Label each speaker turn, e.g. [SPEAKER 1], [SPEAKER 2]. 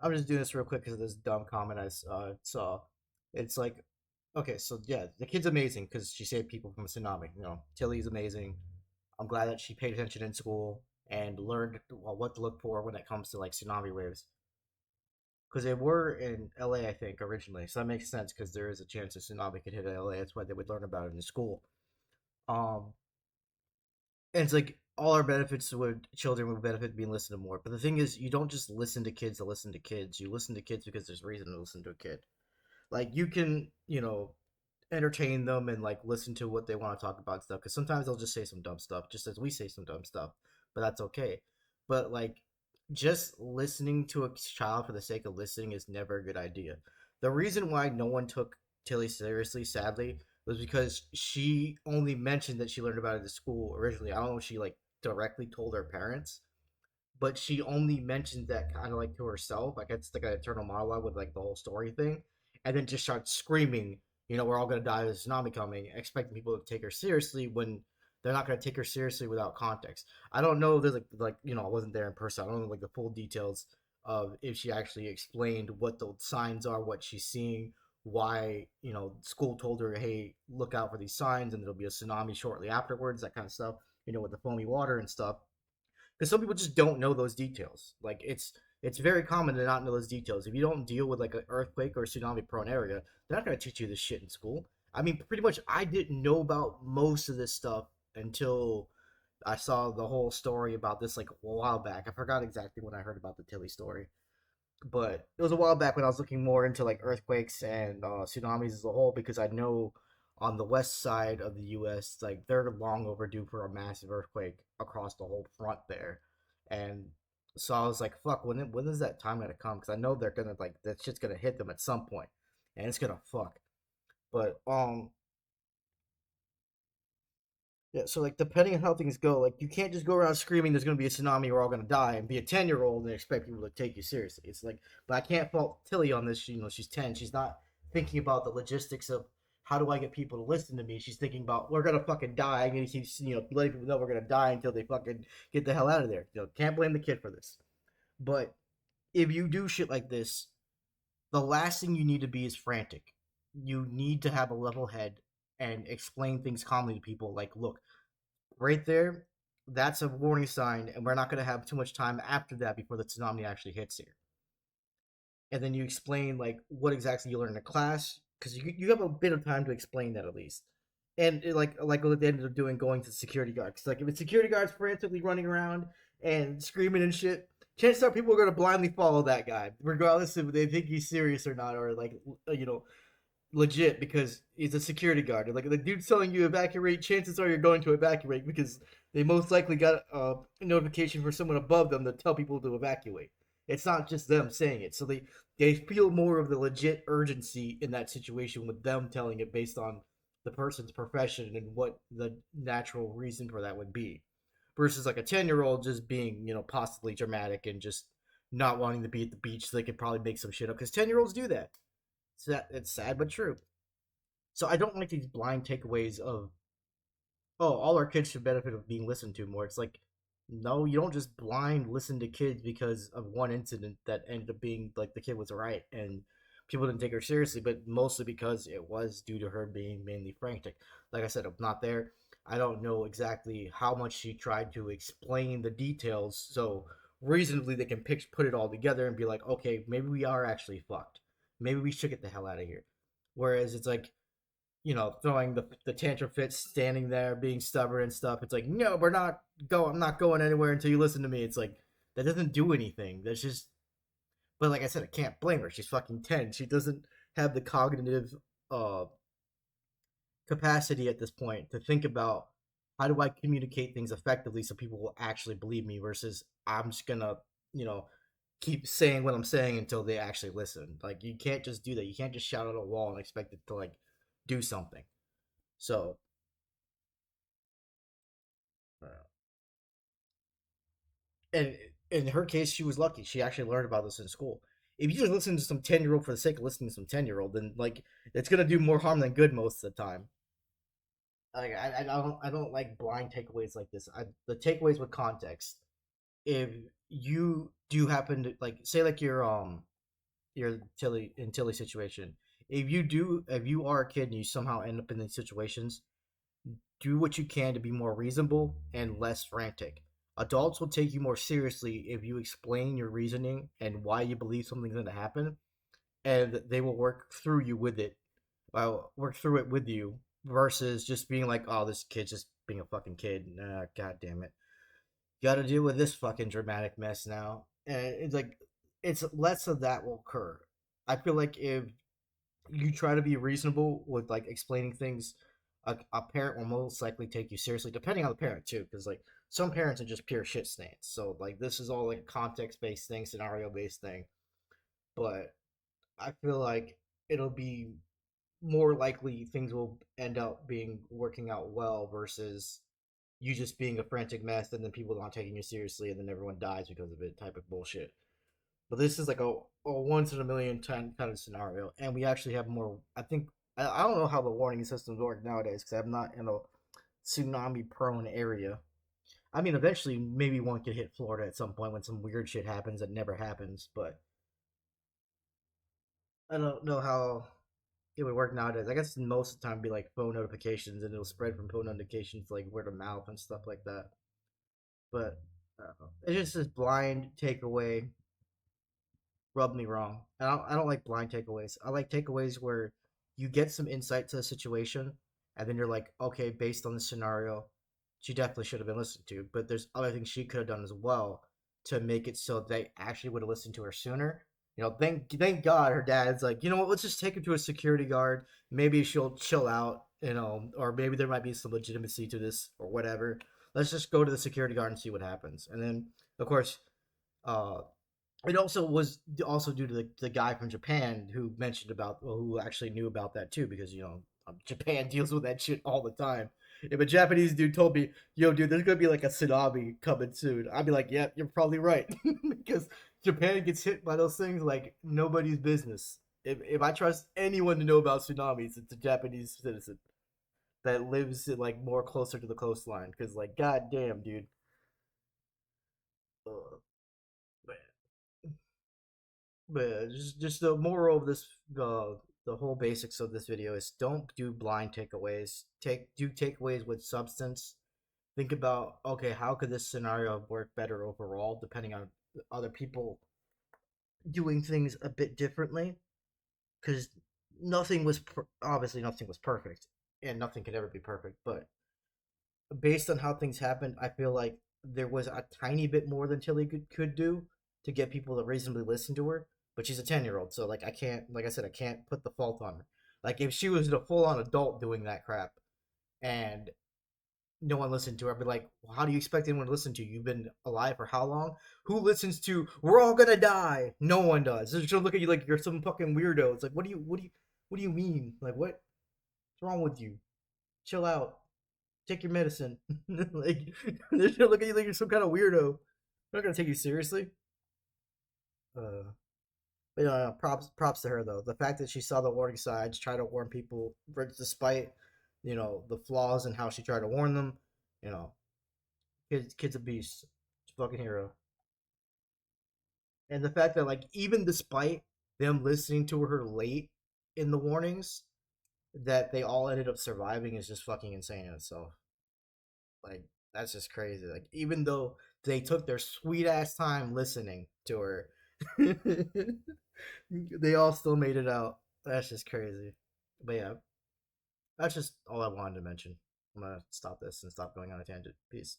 [SPEAKER 1] I'm just doing this real quick because of this dumb comment saw. It's like, okay, so yeah, the kid's amazing because she saved people from a tsunami. Tilly's amazing. I'm glad that she paid attention in school and learned what to look for when it comes to like tsunami waves. Because they were in LA, I think, originally, so that makes sense because there is a chance a tsunami could hit LA. That's why they would learn about it in school. Um, and it's like all our benefits would children would benefit being listened to more. But the thing is, you don't just listen to kids to listen to kids. You listen to kids because there's reason to listen to a kid. Like you can, entertain them and like listen to what they want to talk about and stuff. Because sometimes they'll just say some dumb stuff, just as we say some dumb stuff. But that's okay. But like, just listening to a child for the sake of listening is never a good idea. The reason why no one took Tilly seriously, sadly, was because she only mentioned that she learned about it at school originally. I don't know if she like directly told her parents, but she only mentioned that kind of like to herself. Like it's like an eternal monologue with like the whole story thing, and then just starts screaming, we're all gonna die. There's a tsunami coming, expecting people to take her seriously when they're not gonna take her seriously without context. I don't know. There's I wasn't there in person. I don't know like the full details of if she actually explained what the signs are, what she's seeing, why school told her, hey, look out for these signs, and there'll be a tsunami shortly afterwards. That kind of stuff. With the foamy water and stuff because some people just don't know those details. Like it's very common to not know those details. If you don't deal with like an earthquake or tsunami prone area, they're not gonna teach you this shit in school. I mean, pretty much I didn't know about most of this stuff until I saw the whole story about this like a while back. I forgot exactly when I heard about the Tilly story, but it was a while back when I was looking more into like earthquakes and tsunamis as a whole because I know on the west side of the U.S. like they're long overdue for a massive earthquake across the whole front there, and so I was like, "Fuck, when is that time gonna come?" Because I know they're gonna like that shit's gonna hit them at some point, and it's gonna fuck. But yeah, so like depending on how things go, like you can't just go around screaming there's gonna be a tsunami, we're all gonna die, and be a 10-year old and expect people to take you seriously. It's like, but I can't fault Tilly on this. She's 10. She's not thinking about the logistics of how do I get people to listen to me. She's thinking about we're gonna fucking die. I'm gonna keep letting people know we're gonna die until they fucking get the hell out of there. Can't blame the kid for this. But if you do shit like this, the last thing you need to be is frantic. You need to have a level head and explain things calmly to people. Like, look, right there, that's a warning sign, and we're not going to have too much time after that before the tsunami actually hits here. And then you explain like what exactly you learned in class, because you have a bit of time to explain that at least. And like what they ended up doing, going to the security guard. Because like if it's security guards frantically running around and screaming and shit, chances are people are going to blindly follow that guy, regardless if they think he's serious or not, or like legit because he's a security guard. Like the dude's telling you evacuate, chances are you're going to evacuate because they most likely got a notification for someone above them to tell people to evacuate. It's not just them saying it, so they feel more of the legit urgency in that situation with them telling it based on the person's profession and what the natural reason for that would be, versus like a 10-year-old just being possibly dramatic and just not wanting to be at the beach so they could probably make some shit up because 10-year-olds do that. It's sad but true. So I don't like these blind takeaways of all our kids should benefit of being listened to more. It's like no, you don't just blind listen to kids because of one incident that ended up being like the kid was right and people didn't take her seriously, but mostly because it was due to her being mainly frantic. Like I said, I'm not there. I don't know exactly how much she tried to explain the details so reasonably they can put it all together and be like, okay, maybe we are actually fucked. Maybe we should get the hell out of here. Whereas it's like throwing the tantrum fits, standing there, being stubborn and stuff. It's like, no, we're not go. I'm not going anywhere until you listen to me. It's like that doesn't do anything. That's just. But like I said, I can't blame her. She's fucking 10. She doesn't have the cognitive uh capacity at this point to think about how do I communicate things effectively so people will actually believe me versus I'm just gonna you know keep saying what I'm saying until they actually listen. Like you can't just do that. You can't just shout at a wall and expect it to like do something. So uh, and in her case, she was lucky. She actually learned about this in school. If you just listen to some 10-year-old for the sake of listening to some 10-year-old, then like it's gonna do more harm than good most of the time. Like I don't like blind takeaways like this. The takeaways with context. If you do happen to like say like you're your Tilly situation. If you are a kid and you somehow end up in these situations, do what you can to be more reasonable and less frantic. Adults will take you more seriously if you explain your reasoning and why you believe something's going to happen, and they will work through it with you versus just being like, "Oh, this kid's just being a fucking kid." Nah, God damn it, you got to deal with this fucking dramatic mess now, and it's like it's less of that will occur. I feel like if you try to be reasonable with like explaining things, a parent will most likely take you seriously, depending on the parent too, because like some parents are just pure shit stains. So like this is all like a context based thing, scenario based thing. But I feel like it'll be more likely things will end up being working out well versus you just being a frantic mess and then people not taking you seriously and then everyone dies because of it type of bullshit. But this is like a once in a million time kind of scenario, and we actually have more. I think I don't know how the warning systems work nowadays because I'm not in a tsunami prone area. I mean, eventually maybe one could hit Florida at some point when some weird shit happens that never happens, but I don't know how it would work nowadays. I guess most of the time it'd be like phone notifications, and it'll spread from phone notifications to like word of mouth and stuff like that. But it's just this blind takeaway rubbed me wrong. I don't like blind takeaways. I like takeaways where you get some insight to the situation, and then you're like, okay, based on the scenario, she definitely should have been listened to. But there's other things she could have done as well to make it so they actually would have listened to her sooner. You know, thank God her dad's like, you know what, let's just take her to a security guard. Maybe she'll chill out, you know, or maybe there might be some legitimacy to this or whatever. Let's just go to the security guard and see what happens. And then, of course, uh, it also was also due to the guy from Japan who mentioned about well, who actually knew about that too because you know Japan deals with that shit all the time. If a Japanese dude told me, "Yo, dude, there's gonna be like a tsunami coming soon," I'd be like, "Yeah, you're probably right," because Japan gets hit by those things like nobody's business. If I trust anyone to know about tsunamis, it's a Japanese citizen that lives in, like more closer to the coastline. Because like, goddamn, dude. Uh, But just the moral of this the whole basics of this video is don't do blind takeaways. Do takeaways with substance. Think about okay, how could this scenario work better overall, depending on other people doing things a bit differently. Because obviously nothing was perfect, and nothing could ever be perfect. But based on how things happened, I feel like there was a tiny bit more than Tilly could do to get people to reasonably listen to her. But she's a 10-year-old, so like I can't, like I said, I can't put the fault on her. Like if she was a full on adult doing that crap and no one listened to her, I'd be like, well, how do you expect anyone to listen to you? You've been alive for how long? Who listens to "We're all gonna die"? No one does. She'll look at you like you're some fucking weirdo. It's like, what do you mean? Like what's wrong with you? Chill out, take your medicine. Like they're gonna look at you like you're some kind of weirdo. They're not gonna take you seriously. Uh, but props to her though. The fact that she saw the warning signs, tried to warn people, despite the flaws and how she tried to warn them. You know, kid's a beast. She's a fucking hero. And the fact that like even despite them listening to her late in the warnings, that they all ended up surviving is just fucking insane in itself. Like that's just crazy. Like even though they took their sweet ass time listening to her, they all still made it out. That's just crazy. But yeah, that's just all I wanted to mention. I'm gonna stop this and stop going on a tangent. Peace.